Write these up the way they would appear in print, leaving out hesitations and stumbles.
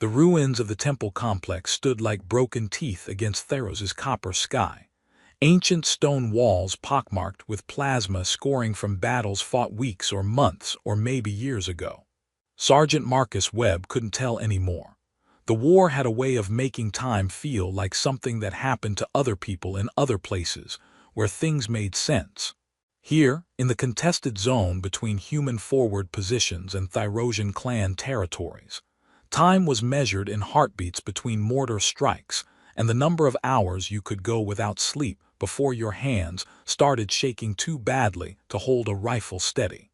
The ruins of the temple complex stood like broken teeth against Theros's copper sky. Ancient stone walls pockmarked with plasma scoring from battles fought weeks or months or maybe years ago. Sergeant Marcus Webb couldn't tell anymore. The war had a way of making time feel like something that happened to other people in other places, where things made sense. Here, in the contested zone between human forward positions and Thyrosian clan territories, time was measured in heartbeats between mortar strikes and the number of hours you could go without sleep before your hands started shaking too badly to hold a rifle steady.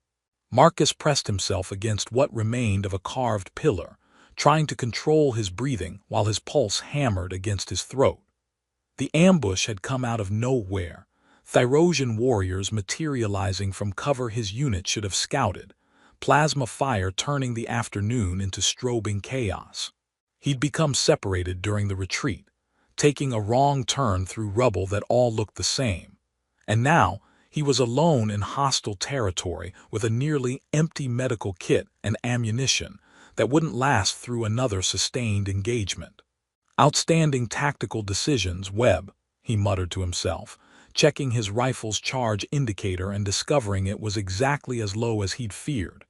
Marcus pressed himself against what remained of a carved pillar, trying to control his breathing while his pulse hammered against his throat. The ambush had come out of nowhere, Thyrosian warriors materializing from cover his unit should have scouted, plasma fire turning the afternoon into strobing chaos. He'd become separated during the retreat, taking a wrong turn through rubble that all looked the same. And now, he was alone in hostile territory with a nearly empty medical kit and ammunition that wouldn't last through another sustained engagement. Outstanding tactical decisions, Webb, he muttered to himself, checking his rifle's charge indicator and discovering it was exactly as low as he'd feared.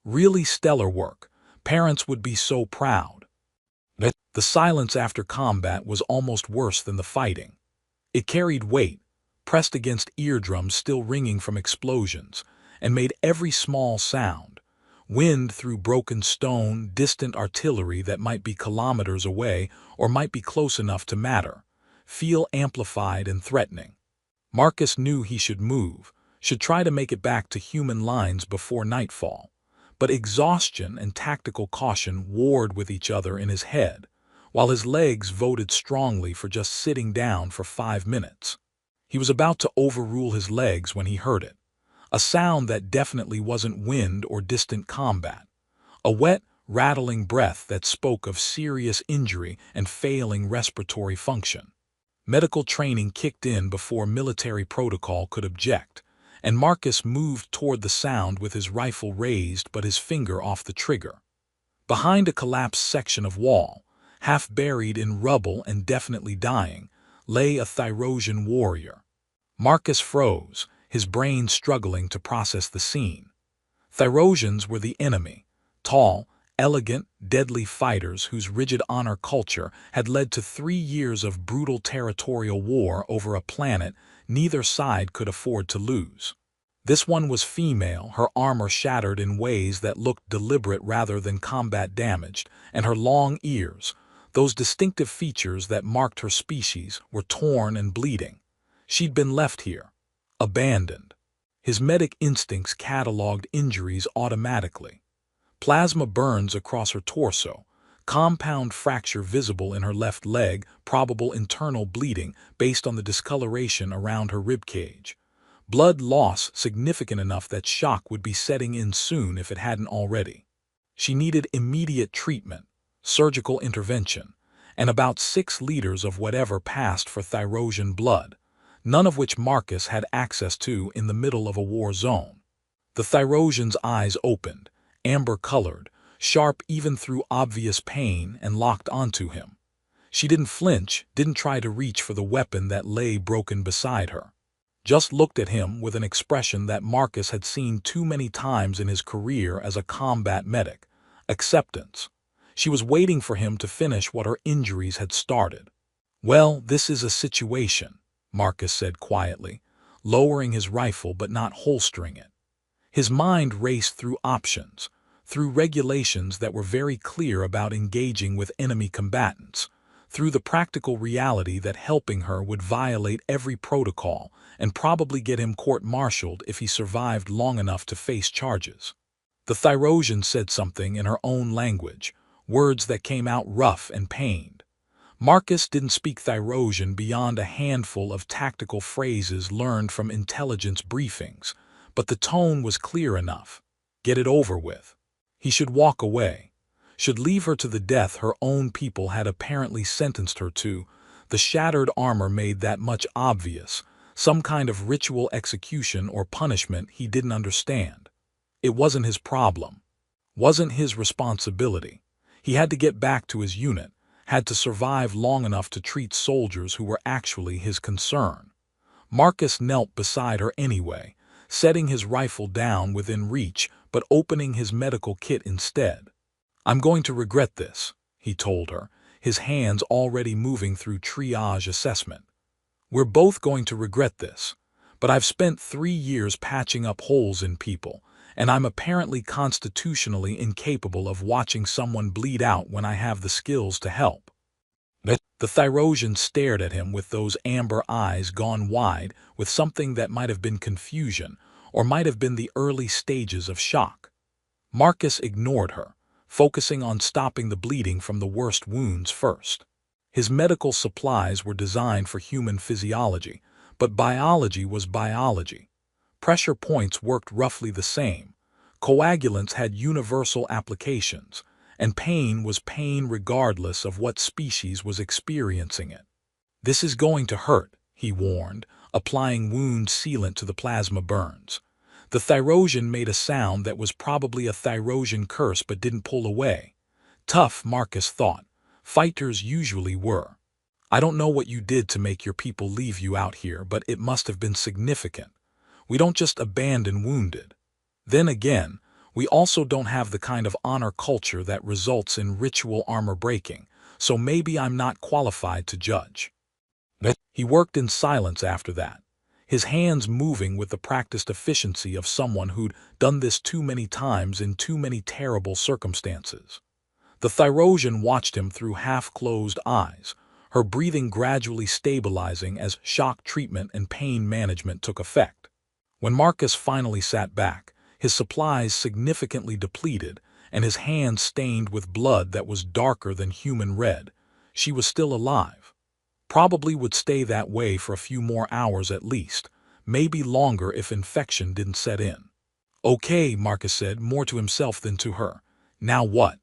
Really stellar work. Parents would be so proud. The silence after combat was almost worse than the fighting. It carried weight, pressed against eardrums still ringing from explosions, and made every small sound. Wind through broken stone, distant artillery that might be kilometers away or might be close enough to matter, feel amplified and threatening. Marcus knew he should move, should try to make it back to human lines before nightfall. But exhaustion and tactical caution warred with each other in his head, while his legs voted strongly for just sitting down for 5 minutes. He was about to overrule his legs when he heard it. A sound that definitely wasn't wind or distant combat. A wet, rattling breath that spoke of serious injury and failing respiratory function. Medical training kicked in before military protocol could object, and Marcus moved toward the sound with his rifle raised but his finger off the trigger. Behind a collapsed section of wall, half buried in rubble and definitely dying, lay a Thyrosian warrior. Marcus froze, his brain struggling to process the scene. Thyrosians were the enemy, tall, elegant, deadly fighters whose rigid honor culture had led to 3 years of brutal territorial war over a planet neither side could afford to lose. This one was female, her armor shattered in ways that looked deliberate rather than combat damaged, and her long ears, those distinctive features that marked her species, were torn and bleeding. She'd been left here, abandoned. His medic instincts cataloged injuries automatically. Plasma burns across her torso, compound fracture visible in her left leg, probable internal bleeding based on the discoloration around her ribcage. Blood loss significant enough that shock would be setting in soon if it hadn't already. She needed immediate treatment, surgical intervention, and about 6 liters of whatever passed for Thyrosian blood, none of which Marcus had access to in the middle of a war zone. The Thyrosian's eyes opened, amber-colored, sharp even through obvious pain, and locked onto him. She didn't flinch, didn't try to reach for the weapon that lay broken beside her. Just looked at him with an expression that Marcus had seen too many times in his career as a combat medic: acceptance. She was waiting for him to finish what her injuries had started. "Well, this is a situation," Marcus said quietly, lowering his rifle but not holstering it. His mind raced through options, through regulations that were very clear about engaging with enemy combatants, through the practical reality that helping her would violate every protocol and probably get him court-martialed if he survived long enough to face charges. The Thyrosian said something in her own language, words that came out rough and pained. Marcus didn't speak Thyrosian beyond a handful of tactical phrases learned from intelligence briefings, but the tone was clear enough. Get it over with. He should walk away, should leave her to the death her own people had apparently sentenced her to. The shattered armor made that much obvious, some kind of ritual execution or punishment he didn't understand. It wasn't his problem, wasn't his responsibility. He had to get back to his unit, had to survive long enough to treat soldiers who were actually his concern. Marcus knelt beside her anyway, setting his rifle down within reach but opening his medical kit instead. "I'm going to regret this," he told her, his hands already moving through triage assessment. "We're both going to regret this, but I've spent 3 years patching up holes in people, and I'm apparently constitutionally incapable of watching someone bleed out when I have the skills to help." The Thyrosian stared at him with those amber eyes gone wide with something that might have been confusion or might have been the early stages of shock. Marcus ignored her, focusing on stopping the bleeding from the worst wounds first. His medical supplies were designed for human physiology, but biology was biology. Pressure points worked roughly the same. Coagulants had universal applications, and pain was pain regardless of what species was experiencing it. "This is going to hurt," he warned, applying wound sealant to the plasma burns. The Thyrosian made a sound that was probably a Thyrosian curse but didn't pull away. Tough, Marcus thought. Fighters usually were. "I don't know what you did to make your people leave you out here, but it must have been significant. We don't just abandon wounded. Then again, we also don't have the kind of honor culture that results in ritual armor breaking, so maybe I'm not qualified to judge." He worked in silence after that, his hands moving with the practiced efficiency of someone who'd done this too many times in too many terrible circumstances. The Thyrosian watched him through half-closed eyes, her breathing gradually stabilizing as shock treatment and pain management took effect. When Marcus finally sat back, his supplies significantly depleted, and his hands stained with blood that was darker than human red, she was still alive. Probably would stay that way for a few more hours at least, maybe longer if infection didn't set in. "Okay," Marcus said, more to himself than to her. "Now what?"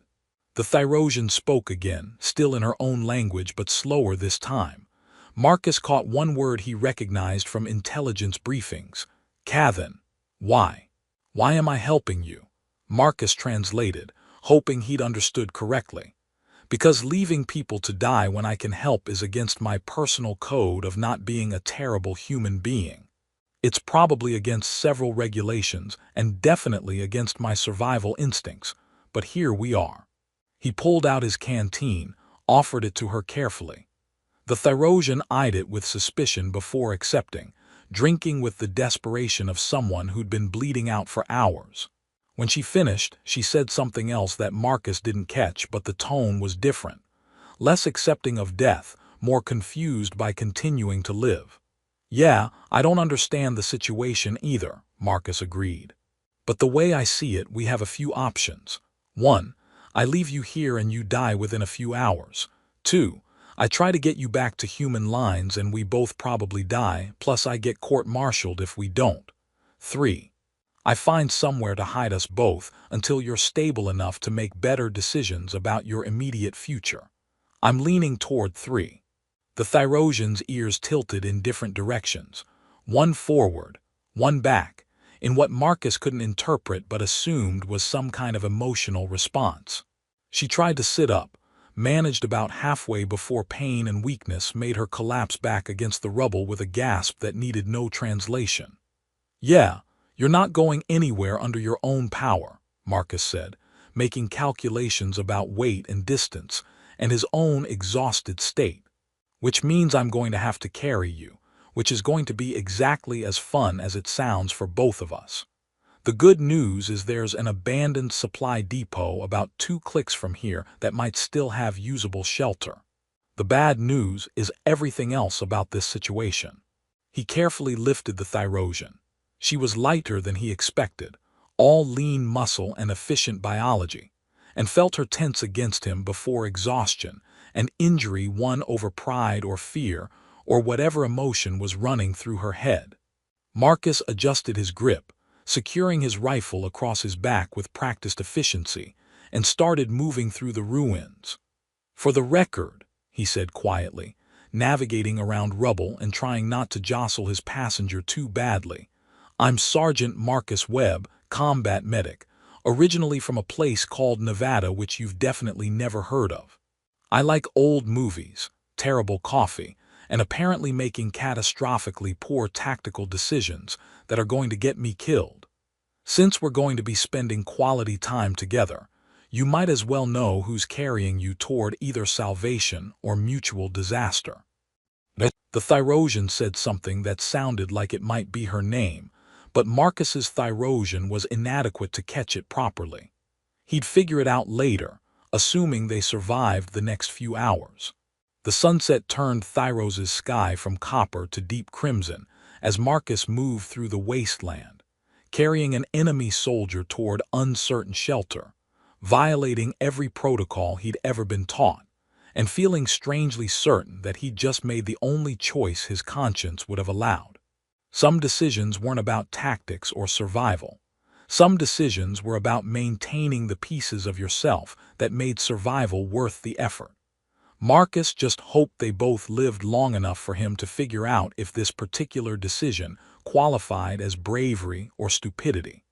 The Thyrosian spoke again, still in her own language but slower this time. Marcus caught one word he recognized from intelligence briefings. "Cathan." "Why? Why am I helping you?" Marcus translated, hoping he'd understood correctly. "Because leaving people to die when I can help is against my personal code of not being a terrible human being. It's probably against several regulations and definitely against my survival instincts, but here we are." He pulled out his canteen, offered it to her carefully. The Thyrosian eyed it with suspicion before accepting, drinking with the desperation of someone who'd been bleeding out for hours. When she finished, she said something else that Marcus didn't catch, but the tone was different. Less accepting of death, more confused by continuing to live. "Yeah, I don't understand the situation either," Marcus agreed. "But the way I see it, we have a few options. 1. I leave you here and you die within a few hours. 2. I try to get you back to human lines and we both probably die, plus I get court-martialed if we don't. 3. I find somewhere to hide us both until you're stable enough to make better decisions about your immediate future." I'm leaning toward 3. The Thyrosian's ears tilted in different directions, one forward, one back, in what Marcus couldn't interpret but assumed was some kind of emotional response. She tried to sit up, managed about halfway before pain and weakness made her collapse back against the rubble with a gasp that needed no translation. "Yeah, you're not going anywhere under your own power," Marcus said, making calculations about weight and distance and his own exhausted state. "Which means I'm going to have to carry you, which is going to be exactly as fun as it sounds for both of us. The good news is there's an abandoned supply depot about 2 clicks from here that might still have usable shelter. The bad news is everything else about this situation." He carefully lifted the Thyrosian. She was lighter than he expected, all lean muscle and efficient biology, and felt her tense against him before exhaustion, and injury won over pride or fear or whatever emotion was running through her head. Marcus adjusted his grip, securing his rifle across his back with practiced efficiency, and started moving through the ruins. "For the record," he said quietly, navigating around rubble and trying not to jostle his passenger too badly, "I'm Sergeant Marcus Webb, combat medic, originally from a place called Nevada which you've definitely never heard of. I like old movies, terrible coffee, and apparently making catastrophically poor tactical decisions that are going to get me killed. Since we're going to be spending quality time together, you might as well know who's carrying you toward either salvation or mutual disaster. The Thyrosian said something that sounded like it might be her name, but Marcus's Thyrosian was inadequate to catch it properly. He'd figure it out later, assuming they survived the next few hours. The sunset turned Thyros's sky from copper to deep crimson as Marcus moved through the wasteland, carrying an enemy soldier toward uncertain shelter, violating every protocol he'd ever been taught, and feeling strangely certain that he'd just made the only choice his conscience would have allowed. Some decisions weren't about tactics or survival. Some decisions were about maintaining the pieces of yourself that made survival worth the effort. Marcus just hoped they both lived long enough for him to figure out if this particular decision qualified as bravery or stupidity.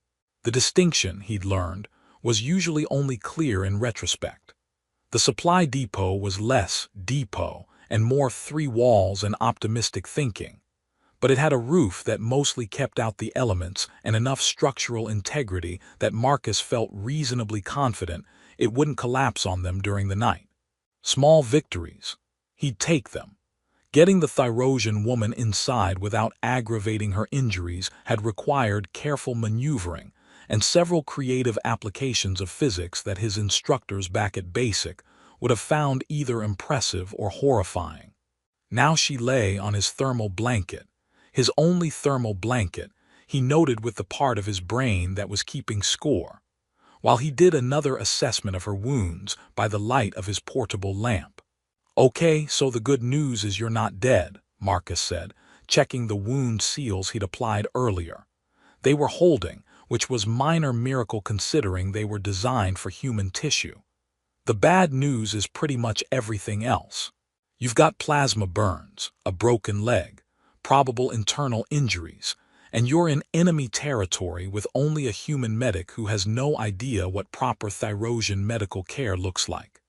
The distinction, he'd learned, was usually only clear in retrospect. The supply depot was less depot and more three walls and optimistic thinking, but it had a roof that mostly kept out the elements and enough structural integrity that Marcus felt reasonably confident it wouldn't collapse on them during the night. Small victories. He'd take them. Getting the Thyrosian woman inside without aggravating her injuries had required careful maneuvering and several creative applications of physics that his instructors back at Basic would have found either impressive or horrifying. Now she lay on his thermal blanket, his only thermal blanket, he noted with the part of his brain that was keeping score, while he did another assessment of her wounds by the light of his portable lamp. "Okay, so the good news is you're not dead," Marcus said, checking the wound seals he'd applied earlier. They were holding, which was minor miracle considering they were designed for human tissue. The bad news is pretty much everything else. You've got plasma burns, a broken leg, probable internal injuries, and you're in enemy territory with only a human medic who has no idea what proper Thyrosian medical care looks like.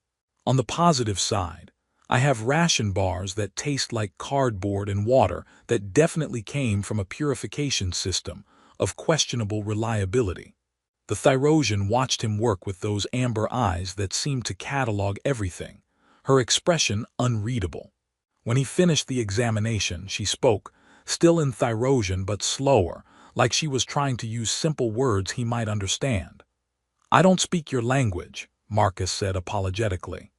On the positive side, I have ration bars that taste like cardboard and water that definitely came from a purification system of questionable reliability. The Thyrosian watched him work with those amber eyes that seemed to catalog everything, her expression unreadable. When he finished the examination, she spoke, still in Thyrosian but slower, like she was trying to use simple words he might understand. "I don't speak your language," Marcus said apologetically.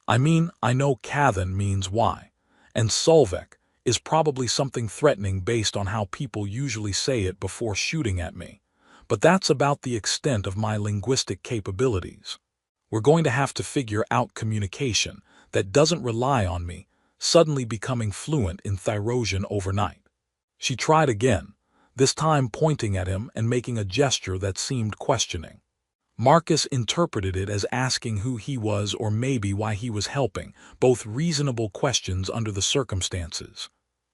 "I mean, I know Cathan means why, and Solvek is probably something threatening based on how people usually say it before shooting at me, but that's about the extent of my linguistic capabilities. We're going to have to figure out communication that doesn't rely on me suddenly becoming fluent in Thyrosian overnight." She tried again, this time pointing at him and making a gesture that seemed questioning. Marcus interpreted it as asking who he was or maybe why he was helping, both reasonable questions under the circumstances.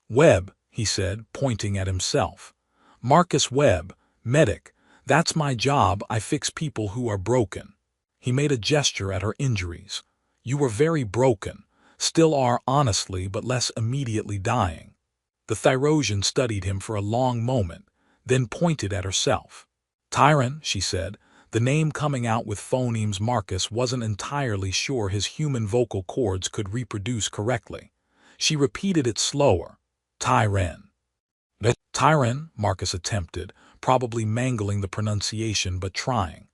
"Webb," he said, pointing at himself. "Marcus Webb, medic. That's my job. I fix people who are broken." He made a gesture at her injuries. "You were very broken, still are honestly but less immediately dying." The Thyrosian studied him for a long moment, then pointed at herself. "Tyron," she said, the name coming out with phonemes Marcus wasn't entirely sure his human vocal cords could reproduce correctly. She repeated it slower. "Tyren." "Tyren," Marcus attempted, probably mangling the pronunciation but trying.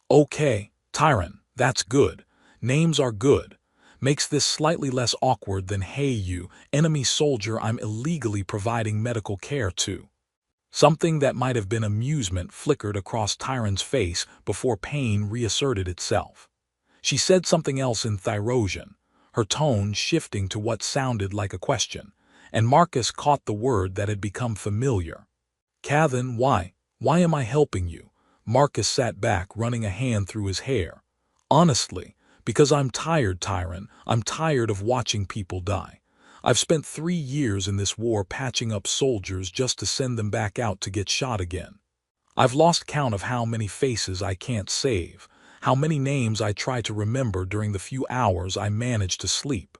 "Okay, Tyron, that's good. Names are good. Makes this slightly less awkward than 'Hey you, enemy soldier I'm illegally providing medical care to.'" Something that might have been amusement flickered across Tyron's face before pain reasserted itself. She said something else in Thyrosian, her tone shifting to what sounded like a question, and Marcus caught the word that had become familiar. "Cathan, why am I helping you?" Marcus sat back, running a hand through his hair. "Honestly, because I'm tired, Tyron. I'm tired of watching people die. I've spent 3 years in this war patching up soldiers just to send them back out to get shot again. I've lost count of how many faces I can't save, how many names I try to remember during the few hours I manage to sleep.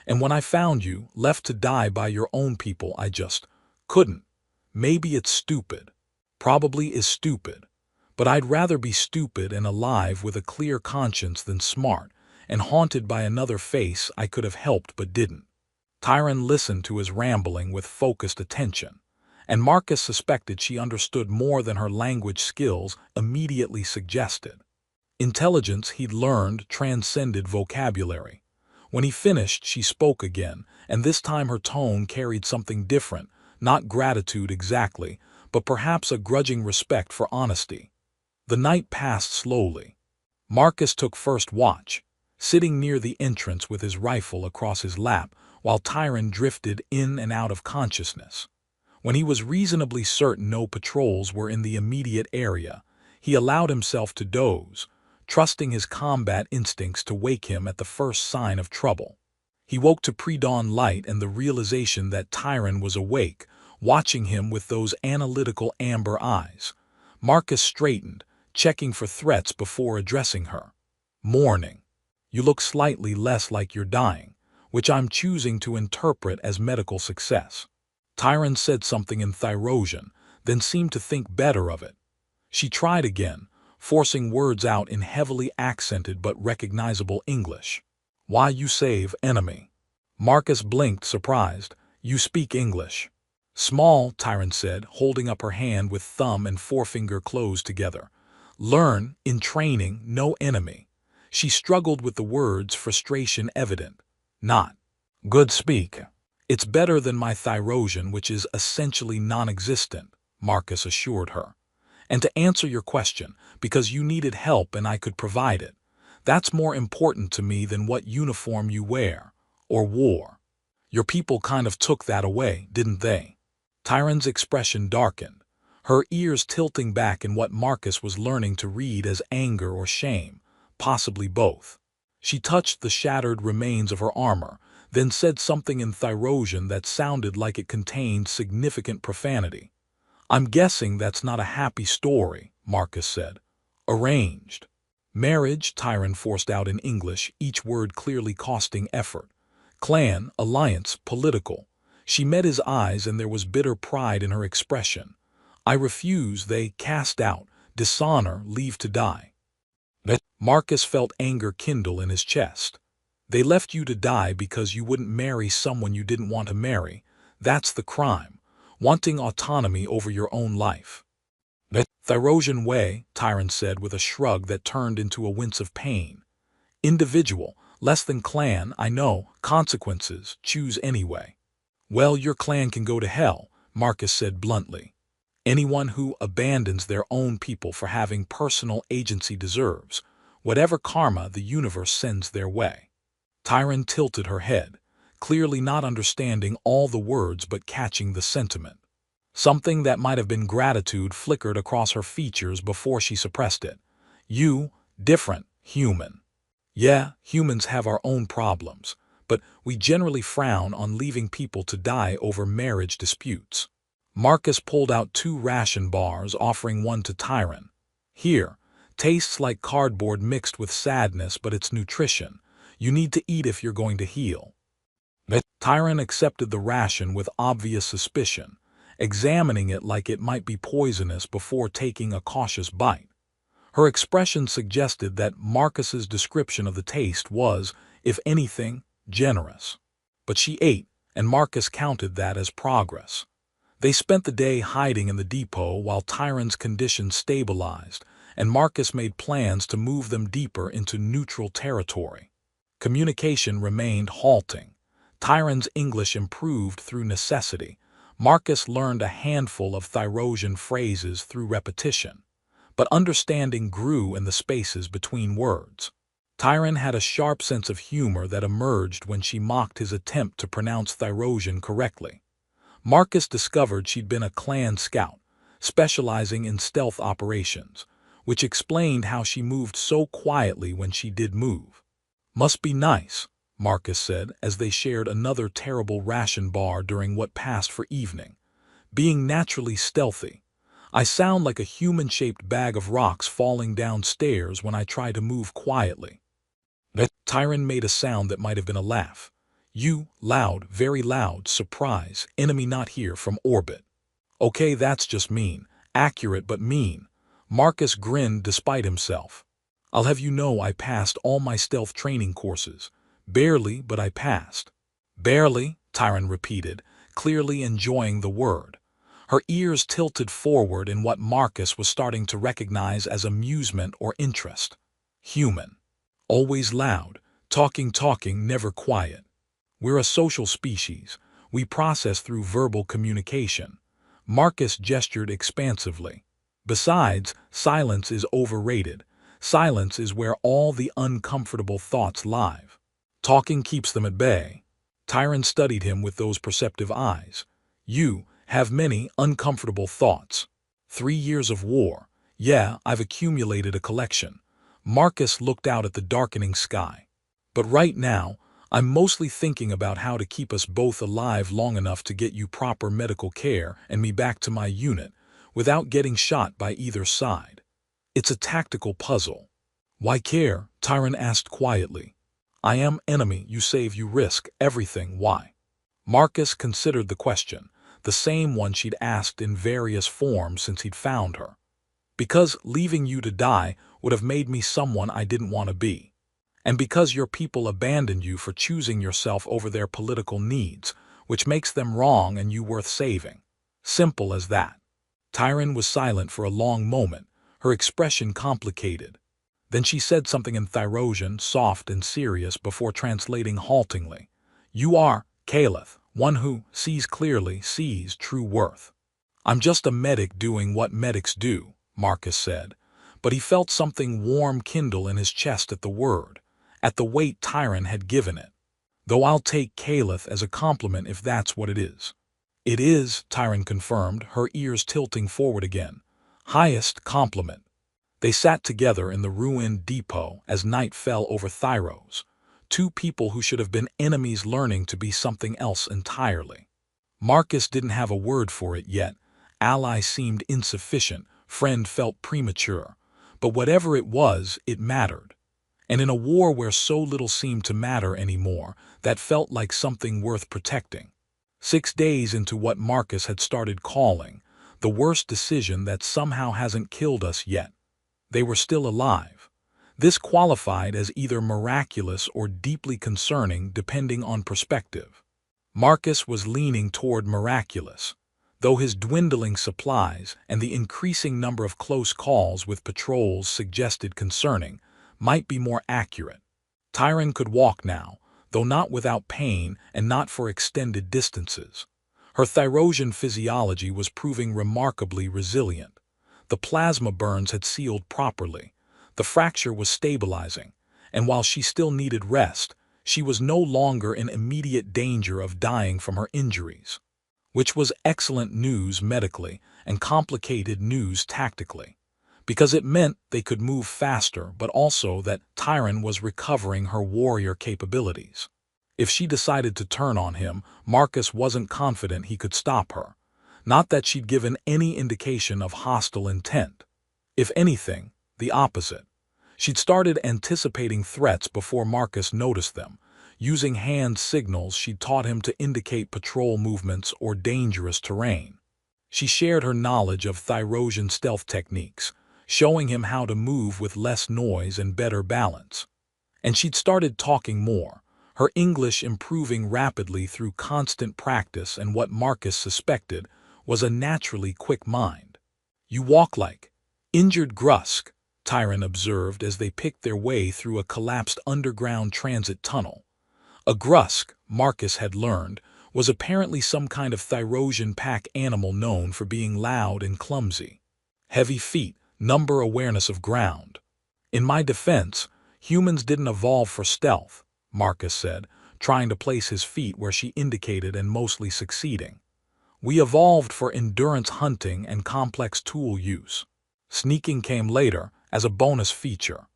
And when I found you, left to die by your own people, I just couldn't. Maybe it's stupid. Probably is stupid. But I'd rather be stupid and alive with a clear conscience than smart and haunted by another face I could have helped but didn't. Tyron listened to his rambling with focused attention, and Marcus suspected she understood more than her language skills immediately suggested. Intelligence he'd learned transcended vocabulary. When he finished, she spoke again, and this time her tone carried something different, not gratitude exactly, but perhaps a grudging respect for honesty. The night passed slowly. Marcus took first watch, sitting near the entrance with his rifle across his lap, while Tyron drifted in and out of consciousness. When he was reasonably certain no patrols were in the immediate area, he allowed himself to doze, trusting his combat instincts to wake him at the first sign of trouble. He woke to pre-dawn light and the realization that Tyron was awake, watching him with those analytical amber eyes. Marcus straightened, checking for threats before addressing her. "Morning. You look slightly less like you're dying, which I'm choosing to interpret as medical success." Tyron said something in Thyrosian, then seemed to think better of it. She tried again, forcing words out in heavily accented but recognizable English. "Why you save enemy?" Marcus blinked, surprised. "You speak English." "Small," Tyron said, holding up her hand with thumb and forefinger closed together. "Learn, in training, no enemy." She struggled with the words, frustration evident. "Not good speak." "It's better than my Thyrosian, which is essentially non-existent," Marcus assured her. "And to answer your question, because you needed help and I could provide it. That's more important to me than what uniform you wear, or wore. Your people kind of took that away, didn't they?" Tyron's expression darkened, her ears tilting back in what Marcus was learning to read as anger or shame, possibly both. She touched the shattered remains of her armor, then said something in Thyrosian that sounded like it contained significant profanity. "I'm guessing that's not a happy story," Marcus said. "Arranged." "Marriage," Tyron forced out in English, each word clearly costing effort. "Clan, alliance, political." She met his eyes and there was bitter pride in her expression. "I refuse," they cast out. "Dishonor, leave to die." Marcus felt anger kindle in his chest. "They left you to die because you wouldn't marry someone you didn't want to marry. That's the crime. Wanting autonomy over your own life." "The Thyrosian way," Tyron said with a shrug that turned into a wince of pain. "Individual, less than clan, I know, consequences, choose anyway." "Well, your clan can go to hell," Marcus said bluntly. "Anyone who abandons their own people for having personal agency deserves whatever karma the universe sends their way." Tyron tilted her head, clearly not understanding all the words but catching the sentiment. Something that might have been gratitude flickered across her features before she suppressed it. "You, different, human. Yeah, humans have our own problems, but we generally frown on leaving people to die over marriage disputes." Marcus pulled out 2 ration bars, offering one to Tyron. "Here, tastes like cardboard mixed with sadness, but it's nutrition. You need to eat if you're going to heal." Tyron accepted the ration with obvious suspicion, examining it like it might be poisonous before taking a cautious bite. Her expression suggested that Marcus's description of the taste was, if anything, generous. But she ate, and Marcus counted that as progress. They spent the day hiding in the depot while Tyron's condition stabilized, and Marcus made plans to move them deeper into neutral territory. Communication remained halting. Tyron's English improved through necessity. Marcus learned a handful of Thyrosian phrases through repetition, but understanding grew in the spaces between words. Tyron had a sharp sense of humor that emerged when she mocked his attempt to pronounce Thyrosian correctly. Marcus discovered she'd been a clan scout, specializing in stealth operations, which explained how she moved so quietly when she did move. "Must be nice," Marcus said as they shared another terrible ration bar during what passed for evening. "Being naturally stealthy. I sound like a human-shaped bag of rocks falling downstairs when I try to move quietly. The Tyron made a sound that might have been a laugh. You, loud, very loud, surprise, enemy not here from orbit. Okay, that's just mean. Accurate but mean. Marcus grinned despite himself. I'll have you know I passed all my stealth training courses. Barely, but I passed. Barely, Tyron repeated, clearly enjoying the word. Her ears tilted forward in what Marcus was starting to recognize as amusement or interest. Human. Always loud, talking, never quiet. We're a social species. We process through verbal communication. Marcus gestured expansively. Besides, silence is overrated. Silence is where all the uncomfortable thoughts live. Talking keeps them at bay. Tyron studied him with those perceptive eyes. You have many uncomfortable thoughts. 3 years of war. Yeah, I've accumulated a collection. Marcus looked out at the darkening sky. But right now, I'm mostly thinking about how to keep us both alive long enough to get you proper medical care and me back to my unit, without getting shot by either side. It's a tactical puzzle. Why care? Tyron asked quietly. I am enemy, you save, you risk, everything, why? Marcus considered the question, the same one she'd asked in various forms since he'd found her. Because leaving you to die would have made me someone I didn't want to be. And because your people abandoned you for choosing yourself over their political needs, which makes them wrong and you worth saving. Simple as that. Tyron was silent for a long moment, her expression complicated. Then she said something in Thyrosian, soft and serious, before translating haltingly. You are, Caliph, one who sees clearly, sees true worth. I'm just a medic doing what medics do, Marcus said, but he felt something warm kindle in his chest at the word, at the weight Tyron had given it. Though I'll take Caliph as a compliment if that's what it is. It is, Tyron confirmed, her ears tilting forward again. Highest compliment. They sat together in the ruined depot as night fell over Thyros, two people who should have been enemies learning to be something else entirely. Marcus didn't have a word for it yet. Ally seemed insufficient, friend felt premature. But whatever it was, it mattered. And in a war where so little seemed to matter anymore, that felt like something worth protecting. 6 days into what Marcus had started calling the worst decision that somehow hasn't killed us yet. They were still alive. This qualified as either miraculous or deeply concerning depending on perspective. Marcus was leaning toward miraculous, though his dwindling supplies and the increasing number of close calls with patrols suggested concerning, might be more accurate. Tyron could walk now, though not without pain and not for extended distances. Her Thyrosian physiology was proving remarkably resilient. The plasma burns had sealed properly. The fracture was stabilizing, and while she still needed rest, she was no longer in immediate danger of dying from her injuries, which was excellent news medically and complicated news tactically, because it meant they could move faster, but also that Tyron was recovering her warrior capabilities. If she decided to turn on him, Marcus wasn't confident he could stop her. Not that she'd given any indication of hostile intent. If anything, the opposite. She'd started anticipating threats before Marcus noticed them, using hand signals she'd taught him to indicate patrol movements or dangerous terrain. She shared her knowledge of Thyrosian stealth techniques, showing him how to move with less noise and better balance. And she'd started talking more, her English improving rapidly through constant practice and what Marcus suspected was a naturally quick mind. You walk like injured Grusk, Tyron observed as they picked their way through a collapsed underground transit tunnel. A Grusk, Marcus had learned, was apparently some kind of Thyrosian pack animal known for being loud and clumsy. Heavy feet, number awareness of ground. In my defense, humans didn't evolve for stealth, Marcus said, trying to place his feet where she indicated and mostly succeeding. We evolved for endurance hunting and complex tool use. Sneaking came later, as a bonus feature.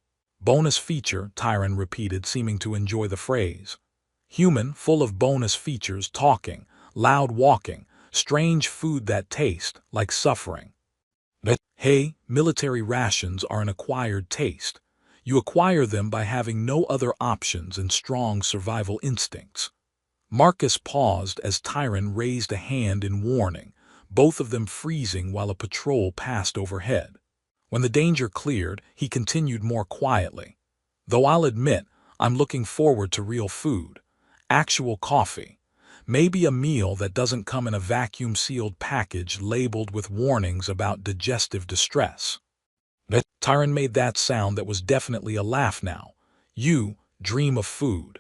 Bonus feature, Tyron repeated, seeming to enjoy the phrase. Human, full of bonus features, talking, loud walking, strange food that taste like suffering. Hey, military rations are an acquired taste. You acquire them by having no other options and strong survival instincts. Marcus paused as Tyron raised a hand in warning, both of them freezing while a patrol passed overhead. When the danger cleared, he continued more quietly. Though I'll admit, I'm looking forward to real food. Actual coffee. Maybe a meal that doesn't come in a vacuum-sealed package labeled with warnings about digestive distress. Tyron made that sound that was definitely a laugh now. You dream of food.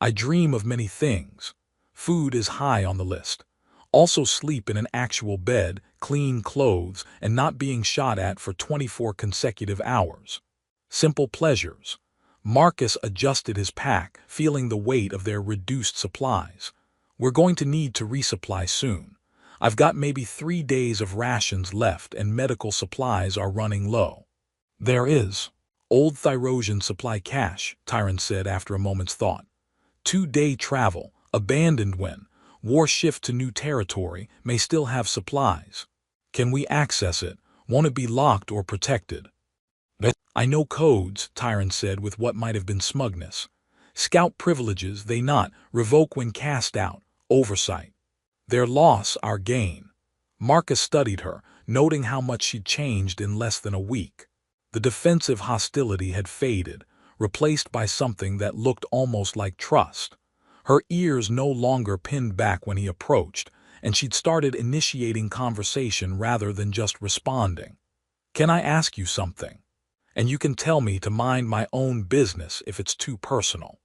I dream of many things. Food is high on the list. Also sleep in an actual bed, clean clothes, and not being shot at for 24 consecutive hours. Simple pleasures. Marcus adjusted his pack, feeling the weight of their reduced supplies. We're going to need to resupply soon. I've got maybe 3 days of rations left and medical supplies are running low. There is. Old Thyrosian supply cache, Tyron said after a moment's thought. 2-day travel, abandoned when war shift to new territory, may still have supplies. Can we access it? Won't it be locked or protected? I know codes, Tyron said with what might have been smugness. Scout privileges, they not, revoke when cast out, oversight. Their loss, our gain. Marcus studied her, noting how much she'd changed in less than a week. The defensive hostility had faded, replaced by something that looked almost like trust. Her ears no longer pinned back when he approached, and she'd started initiating conversation rather than just responding. Can I ask you something? And you can tell me to mind my own business if it's too personal.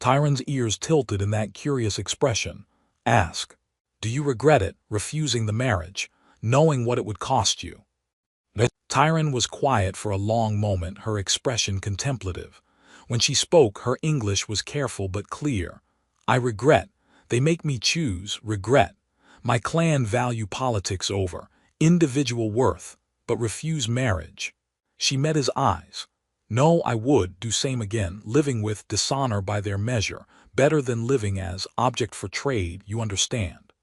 Tyron's ears tilted in that curious expression. Ask. Do you regret it, refusing the marriage, knowing what it would cost you? Tyron was quiet for a long moment, her expression contemplative. When she spoke, her English was careful but clear. I regret. They make me choose, regret. My clan value politics over individual worth, but refuse marriage. She met his eyes. No, I would do same again, living with dishonor by their measure, better than living as object for trade, you understand.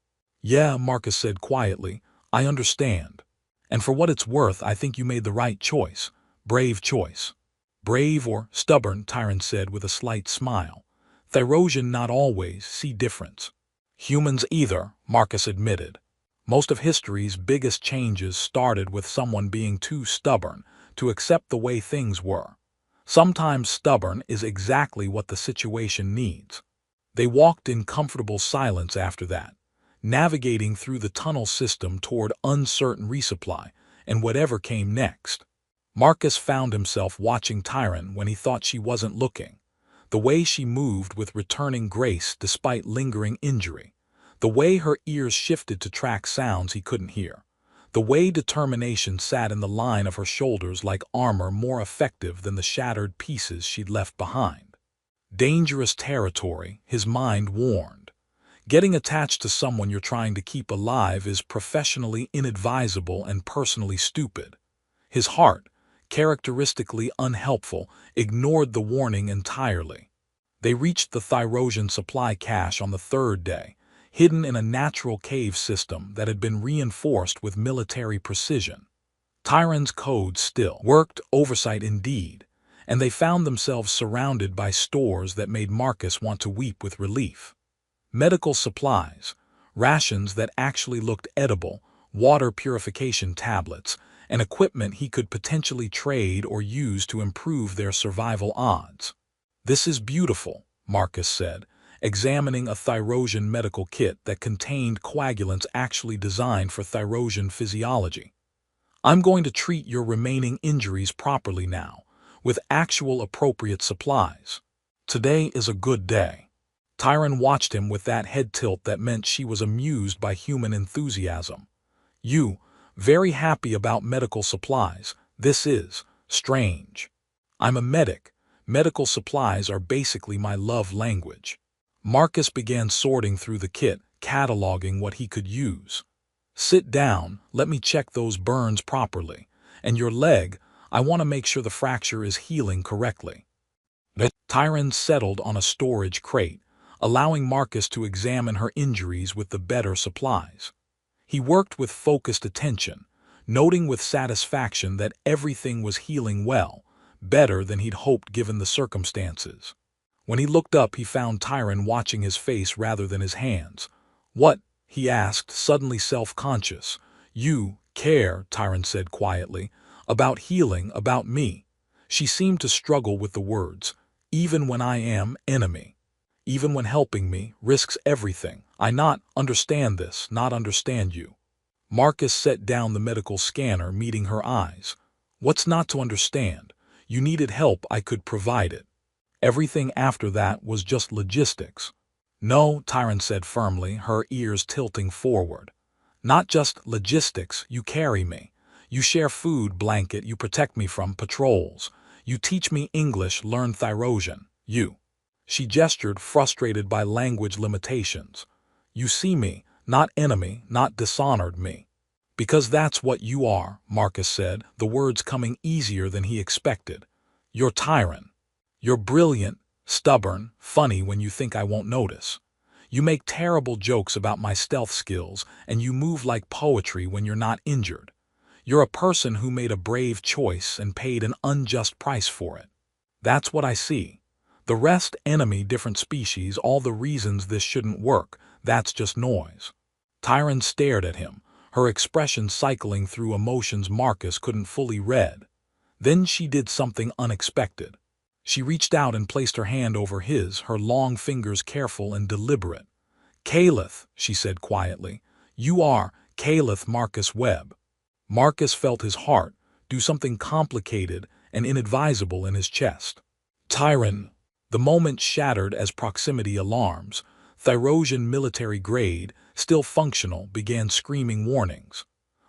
Yeah, Marcus said quietly, I understand. And for what it's worth, I think you made the right choice. Brave choice. Brave or stubborn, Tyron said with a slight smile. Thyrosian not always see difference. Humans either, Marcus admitted. Most of history's biggest changes started with someone being too stubborn to accept the way things were. Sometimes stubborn is exactly what the situation needs. They walked in comfortable silence after that, navigating through the tunnel system toward uncertain resupply and whatever came next. Marcus found himself watching Tyron when he thought she wasn't looking. The way she moved with returning grace despite lingering injury. The way her ears shifted to track sounds he couldn't hear. The way determination sat in the line of her shoulders like armor more effective than the shattered pieces she'd left behind. Dangerous territory, his mind warned. Getting attached to someone you're trying to keep alive is professionally inadvisable and personally stupid. His heart, characteristically unhelpful, ignored the warning entirely. They reached the Thyrosian supply cache on the 3rd day, hidden in a natural cave system that had been reinforced with military precision. Tyron's code still worked, oversight indeed, and they found themselves surrounded by stores that made Marcus want to weep with relief. Medical supplies, rations that actually looked edible, water purification tablets, and equipment he could potentially trade or use to improve their survival odds. This is beautiful, Marcus said, examining a Thyrosian medical kit that contained coagulants actually designed for Thyrosian physiology. I'm going to treat your remaining injuries properly now, with actual appropriate supplies. Today is a good day. Tyron watched him with that head tilt that meant she was amused by human enthusiasm. You, very happy about medical supplies, this is strange. I'm a medic. Medical supplies are basically my love language. Marcus began sorting through the kit, cataloging what he could use. Sit down, let me check those burns properly. And your leg, I want to make sure the fracture is healing correctly. Tyron settled on a storage crate, allowing Marcus to examine her injuries with the better supplies. He worked with focused attention, noting with satisfaction that everything was healing well, better than he'd hoped given the circumstances. When he looked up, he found Tyron watching his face rather than his hands. "What?" he asked, suddenly self-conscious. "You care," Tyron said quietly, "about healing, about me." She seemed to struggle with the words. "Even when I am enemy. Even when helping me risks everything. I not understand this, not understand you." Marcus set down the medical scanner, meeting her eyes. "What's not to understand? You needed help, I could provide it. Everything after that was just logistics." "No," Tyron said firmly, her ears tilting forward. "Not just logistics, you carry me. You share food, blanket, you protect me from patrols. You teach me English, learn Thyrosian. You." She gestured, frustrated by language limitations. "You see me, not enemy, not dishonored me." "Because that's what you are," Marcus said, the words coming easier than he expected. "You're Tyron. You're brilliant, stubborn, funny when you think I won't notice. You make terrible jokes about my stealth skills, and you move like poetry when you're not injured. You're a person who made a brave choice and paid an unjust price for it. That's what I see. The rest, enemy, different species, all the reasons this shouldn't work, that's just noise." Tyron stared at him, her expression cycling through emotions Marcus couldn't fully read. Then she did something unexpected. She reached out and placed her hand over his, her long fingers careful and deliberate. "Caliph," she said quietly. "You are Caliph Marcus Webb." Marcus felt his heart do something complicated and inadvisable in his chest. "Tyron." The moment shattered as proximity alarms, Thyrosian military grade, still functional, began screaming warnings.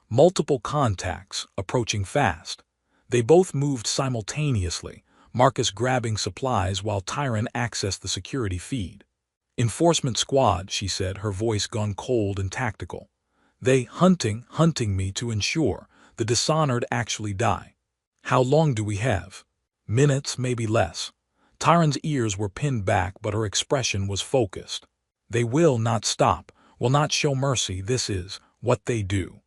Multiple contacts, approaching fast. They both moved simultaneously, Marcus grabbing supplies while Tyron accessed the security feed. "Enforcement squad," she said, her voice gone cold and tactical. "They hunting me to ensure the dishonored actually die. How long do we have?" "Minutes, maybe less." Tyron's ears were pinned back, but her expression was focused. "They will not stop, will not show mercy. This is what they do."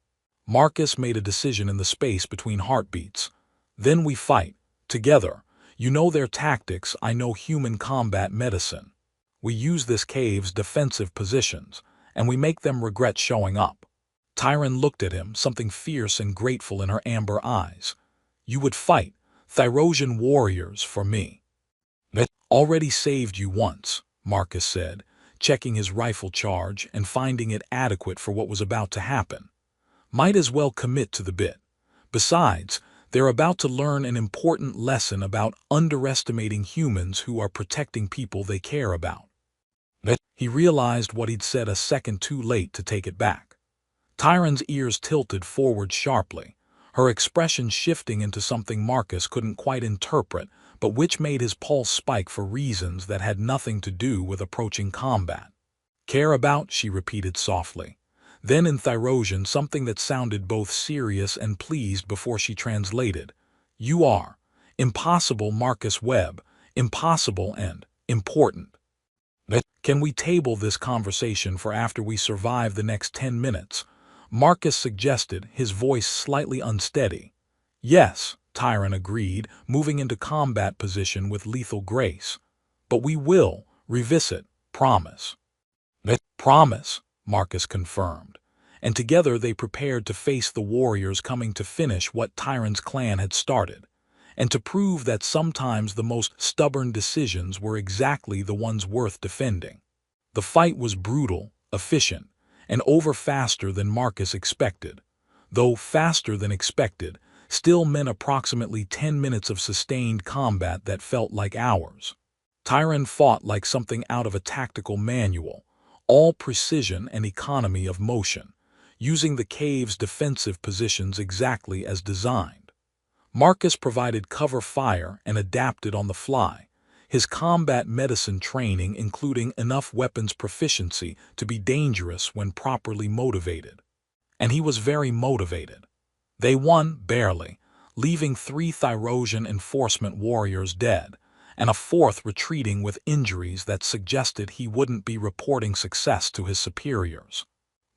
Marcus made a decision in the space between heartbeats. "Then we fight. Together. You know their tactics, I know human combat medicine. We use this cave's defensive positions, and we make them regret showing up." Tyron looked at him, something fierce and grateful in her amber eyes. "You would fight, Thyrosian warriors, for me." "That already saved you once," Marcus said, checking his rifle charge and finding it adequate for what was about to happen. "Might as well commit to the bit. Besides, they're about to learn an important lesson about underestimating humans who are protecting people they care about." He realized what he'd said a second too late to take it back. Tyron's ears tilted forward sharply, her expression shifting into something Marcus couldn't quite interpret, but which made his pulse spike for reasons that had nothing to do with approaching combat. "Care about," she repeated softly. Then in Thyrosian, something that sounded both serious and pleased before she translated. "You are impossible Marcus Webb, impossible and important. Can we table this conversation for after we survive the next 10 minutes?" Marcus suggested, his voice slightly unsteady. "Yes," Tyron agreed, moving into combat position with lethal grace. "But we will revisit, promise." "Promise," Marcus confirmed. And together they prepared to face the warriors coming to finish what Tyron's clan had started, and to prove that sometimes the most stubborn decisions were exactly the ones worth defending. The fight was brutal, efficient, and over faster than Marcus expected. Though faster than expected still meant approximately 10 minutes of sustained combat that felt like hours. Tyron fought like something out of a tactical manual, all precision and economy of motion, using the cave's defensive positions exactly as designed. Marcus provided cover fire and adapted on the fly, his combat medicine training including enough weapons proficiency to be dangerous when properly motivated. And he was very motivated. They won, barely, leaving 3 Thyrosian enforcement warriors dead, and a 4th retreating with injuries that suggested he wouldn't be reporting success to his superiors.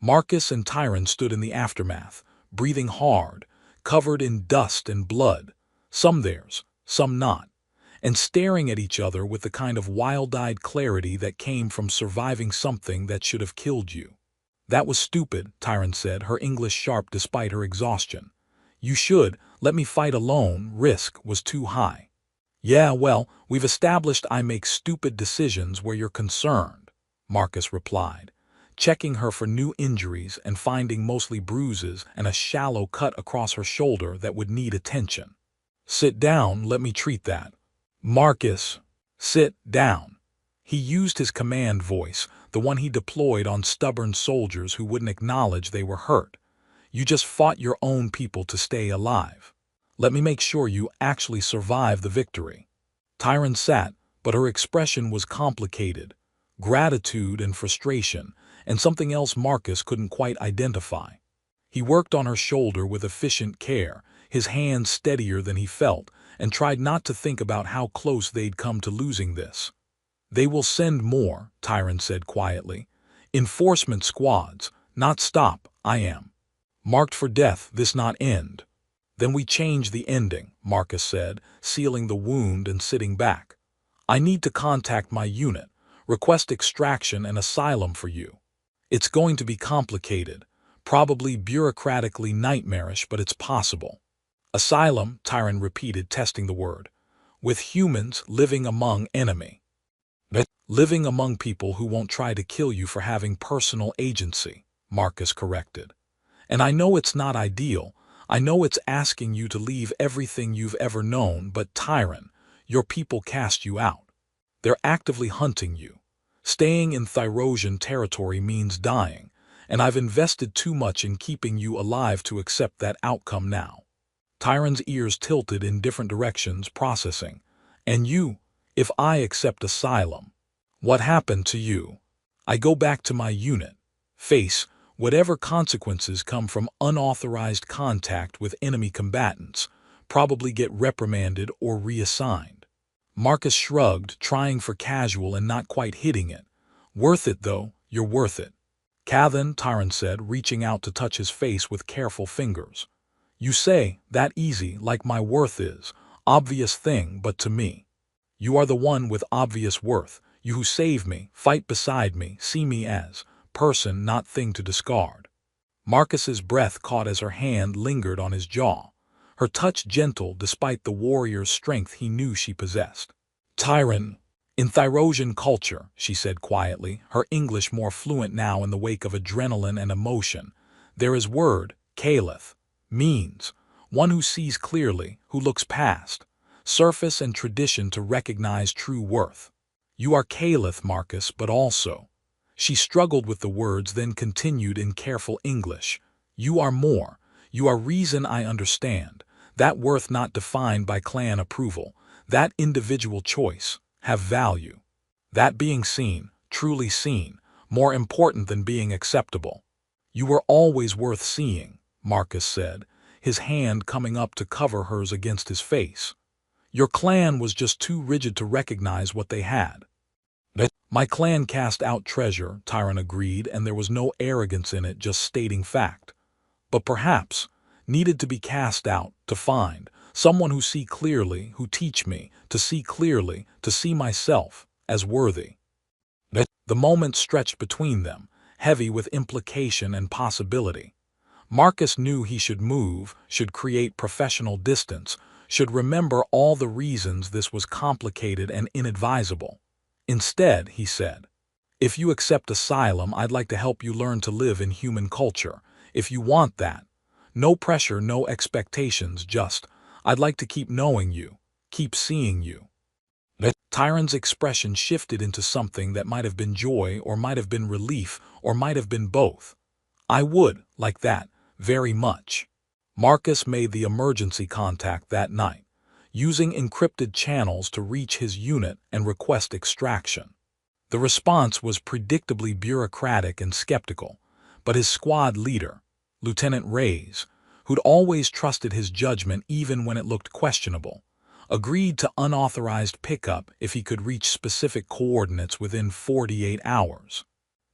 Marcus and Tyron stood in the aftermath, breathing hard, covered in dust and blood, some theirs, some not, and staring at each other with the kind of wild-eyed clarity that came from surviving something that should have killed you. "That was stupid," Tyron said, her English sharp despite her exhaustion. "You should let me fight alone. Risk was too high." "Yeah, well, we've established I make stupid decisions where you're concerned," Marcus replied, checking her for new injuries and finding mostly bruises and a shallow cut across her shoulder that would need attention. "Sit down, let me treat that." "Marcus, sit down." He used his command voice, the one he deployed on stubborn soldiers who wouldn't acknowledge they were hurt. "You just fought your own people to stay alive. Let me make sure you actually survive the victory." Tyron sat, but her expression was complicated, gratitude and frustration, and something else Marcus couldn't quite identify. He worked on her shoulder with efficient care, his hands steadier than he felt, and tried not to think about how close they'd come to losing this. "They will send more," Tyron said quietly. "Enforcement squads, not stop, I am. Marked for death, this not end." "Then we change the ending," Marcus said, sealing the wound and sitting back. "I need to contact my unit, request extraction and asylum for you. It's going to be complicated, probably bureaucratically nightmarish, but it's possible." "Asylum," Tyron repeated, testing the word. "With humans living among enemy." "Living among people who won't try to kill you for having personal agency," Marcus corrected. "And I know it's not ideal. I know it's asking you to leave everything you've ever known, but Tyron, your people cast you out. They're actively hunting you. Staying in Thyrosian territory means dying, and I've invested too much in keeping you alive to accept that outcome now." Tyron's ears tilted in different directions, processing. "And you, if I accept asylum, what happened to you? I go back to my unit, face whatever consequences come from unauthorized contact with enemy combatants, probably get reprimanded or reassigned." Marcus shrugged, trying for casual and not quite hitting it. "Worth it, though, you're worth it." "Cathan," Tyron said, reaching out to touch his face with careful fingers. "You say, that easy, like my worth is. Obvious thing, but to me. You are the one with obvious worth, you who save me, fight beside me, see me as person, not thing to discard." Marcus's breath caught as her hand lingered on his jaw, her touch gentle despite the warrior's strength he knew she possessed. "Tyron, in Thyrosian culture," she said quietly, her English more fluent now in the wake of adrenaline and emotion, "there is word, Caliph, means one who sees clearly, who looks past surface and tradition to recognize true worth. You are Caliph, Marcus, but also—" She struggled with the words, then continued in careful English. "You are more. You are reason I understand. That worth not defined by clan approval. That individual choice, have value. That being seen, truly seen, more important than being acceptable. You were always worth seeing," Marcus said, his hand coming up to cover hers against his face. "Your clan was just too rigid to recognize what they had." "My clan cast out treasure," Tyron agreed, and there was no arrogance in it, just stating fact. "But perhaps needed to be cast out, to find someone who see clearly, who teach me to see clearly, to see myself as worthy." The moment stretched between them, heavy with implication and possibility. Marcus knew he should move, should create professional distance, should remember all the reasons this was complicated and inadvisable. Instead, he said, "If you accept asylum, I'd like to help you learn to live in human culture. If you want that. No pressure, no expectations, just, I'd like to keep knowing you, keep seeing you." Tyron's expression shifted into something that might have been joy, or might have been relief, or might have been both. "I would, like that, very much." Marcus made the emergency contact that night, using encrypted channels to reach his unit and request extraction. The response was predictably bureaucratic and skeptical, but his squad leader, Lieutenant Reyes, who'd always trusted his judgment even when it looked questionable, agreed to unauthorized pickup if he could reach specific coordinates within 48 hours.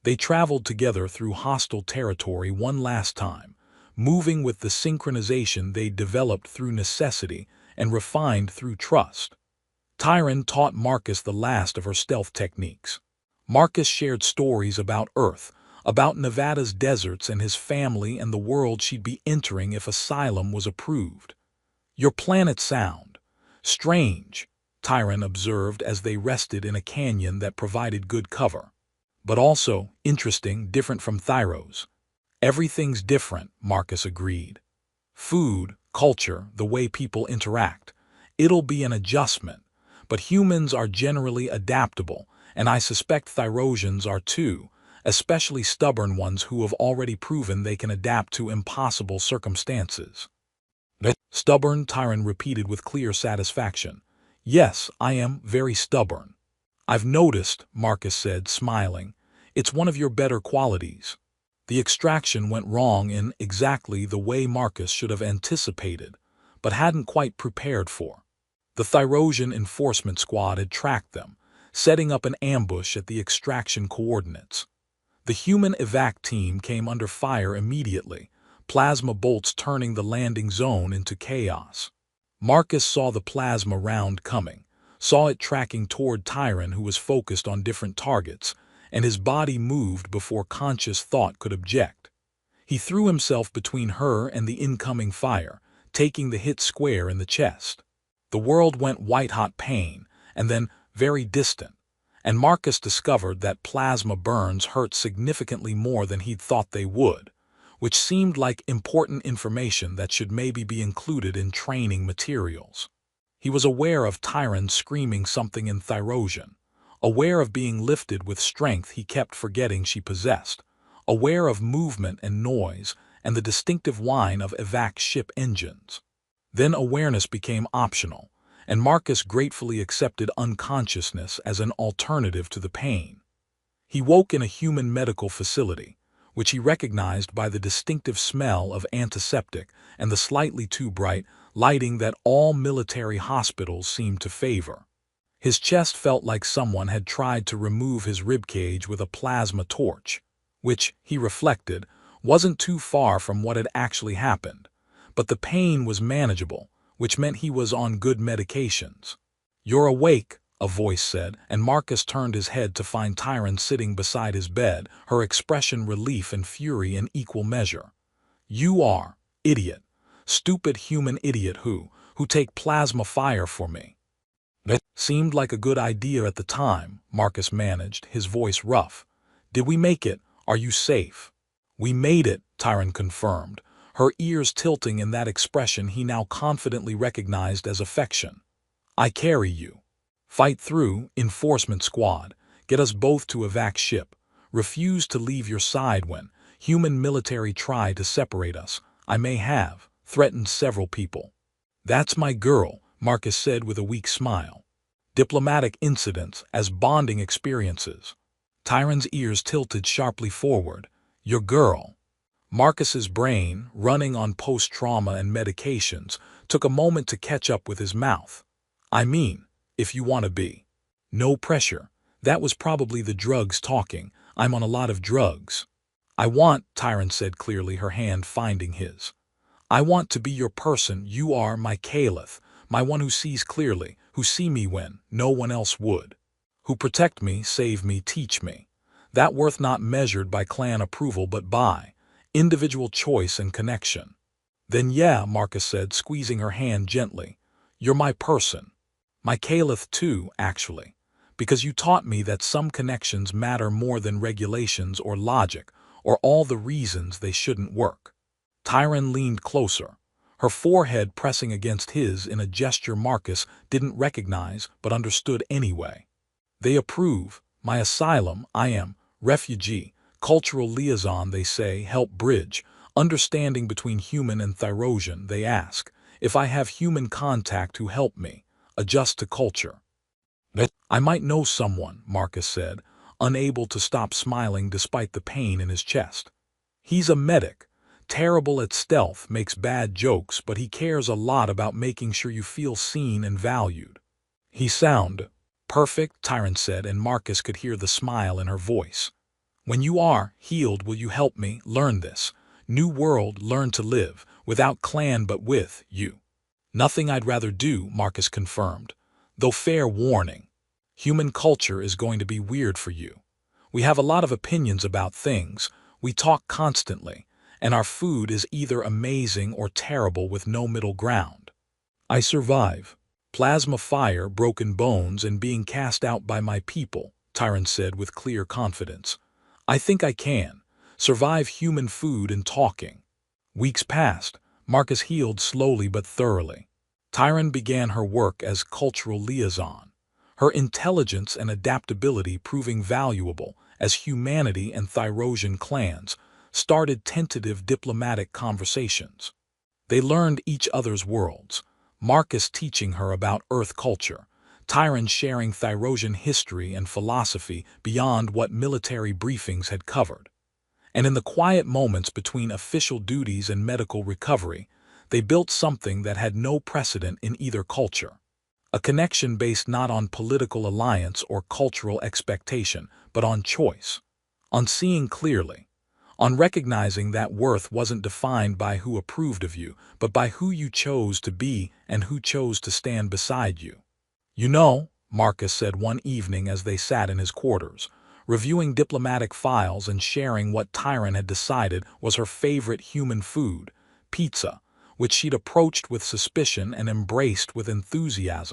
They traveled together through hostile territory one last time, moving with the synchronization they developed through necessity and refined through trust. Tyron taught Marcus the last of her stealth techniques. Marcus shared stories about Earth, about Nevada's deserts and his family and the world she'd be entering if asylum was approved. "Your planet's sound. Strange," Tyron observed as they rested in a canyon that provided good cover. "But also interesting, different from Thyro's." "Everything's different," Marcus agreed. "Food, culture, the way people interact. It'll be an adjustment. But humans are generally adaptable, and I suspect Thyrosians are too, especially stubborn ones who have already proven they can adapt to impossible circumstances." "Stubborn," Tyron repeated with clear satisfaction. "Yes, I am very stubborn." "I've noticed," Marcus said, smiling. "It's one of your better qualities." The extraction went wrong in exactly the way Marcus should have anticipated, but hadn't quite prepared for. The Thyrosian enforcement squad had tracked them, setting up an ambush at the extraction coordinates. The human evac team came under fire immediately, plasma bolts turning the landing zone into chaos. Marcus saw the plasma round coming, saw it tracking toward Tyron, who was focused on different targets, and his body moved before conscious thought could object. He threw himself between her and the incoming fire, taking the hit square in the chest. The world went white-hot pain, and then very distant, and Marcus discovered that plasma burns hurt significantly more than he'd thought they would, which seemed like important information that should maybe be included in training materials. He was aware of Tyron screaming something in Thyrosian, aware of being lifted with strength he kept forgetting she possessed, aware of movement and noise and the distinctive whine of evac ship engines. Then awareness became optional, and Marcus gratefully accepted unconsciousness as an alternative to the pain. He woke in a human medical facility, which he recognized by the distinctive smell of antiseptic and the slightly too bright lighting that all military hospitals seemed to favor. His chest felt like someone had tried to remove his ribcage with a plasma torch, which, he reflected, wasn't too far from what had actually happened. But the pain was manageable, which meant he was on good medications. "You're awake," a voice said, and Marcus turned his head to find Tyron sitting beside his bed, her expression relief and fury in equal measure. "You are, idiot, stupid human idiot who take plasma fire for me." "That seemed like a good idea at the time," Marcus managed, his voice rough. "Did we make it? Are you safe?" "We made it," Tyron confirmed, her ears tilting in that expression he now confidently recognized as affection. "I carry you. Fight through, enforcement squad. Get us both to evac ship. Refuse to leave your side when human military try to separate us. I may have threatened several people." "That's my girl," Marcus said with a weak smile. "Diplomatic incidents as bonding experiences." Tyron's ears tilted sharply forward. "Your girl." Marcus's brain, running on post-trauma and medications, took a moment to catch up with his mouth. "I mean, if you want to be." "No pressure. That was probably the drugs talking. I'm on a lot of drugs." "I want," Tyron said clearly, her hand finding his. "I want to be your person. You are my Caliph, my one who sees clearly, who see me when no one else would. Who protect me, save me, teach me. That worth not measured by clan approval but by individual choice and connection." "Then yeah," Marcus said, squeezing her hand gently. "You're my person. My Caliph too, actually. Because you taught me that some connections matter more than regulations or logic, or all the reasons they shouldn't work." Tyron leaned closer, her forehead pressing against his in a gesture Marcus didn't recognize but understood anyway. "They approve. My asylum, I am, refugee, cultural liaison, they say, help bridge, understanding between human and Thyrosian, they ask, if I have human contact who help me, adjust to culture." "I might know someone," Marcus said, unable to stop smiling despite the pain in his chest. "He's a medic, terrible at stealth, makes bad jokes, but he cares a lot about making sure you feel seen and valued." "He sound perfect," Tyron said, and Marcus could hear the smile in her voice. "When you are healed, will you help me learn this New world, learn to live, without clan but with you. Nothing I'd rather do, Marcus confirmed. Though fair warning, human culture is going to be weird for you. We have a lot of opinions about things, we talk constantly, and our food is either amazing or terrible with no middle ground. I survive. Plasma fire, broken bones, and being cast out by my people, Tyron said with clear confidence. I think I can. Survive human food and talking. Weeks passed. Marcus healed slowly but thoroughly. Tyron began her work as cultural liaison, her intelligence and adaptability proving valuable as humanity and Thyrosian clans started tentative diplomatic conversations. They learned each other's worlds, Marcus teaching her about Earth culture, Tyron sharing Thyrosian history and philosophy beyond what military briefings had covered. And in the quiet moments between official duties and medical recovery, they built something that had no precedent in either culture. A connection based not on political alliance or cultural expectation, but on choice, on seeing clearly, on recognizing that worth wasn't defined by who approved of you, but by who you chose to be and who chose to stand beside you. You know, Marcus said one evening as they sat in his quarters, reviewing diplomatic files and sharing what Tyron had decided was her favorite human food, pizza, which she'd approached with suspicion and embraced with enthusiasm.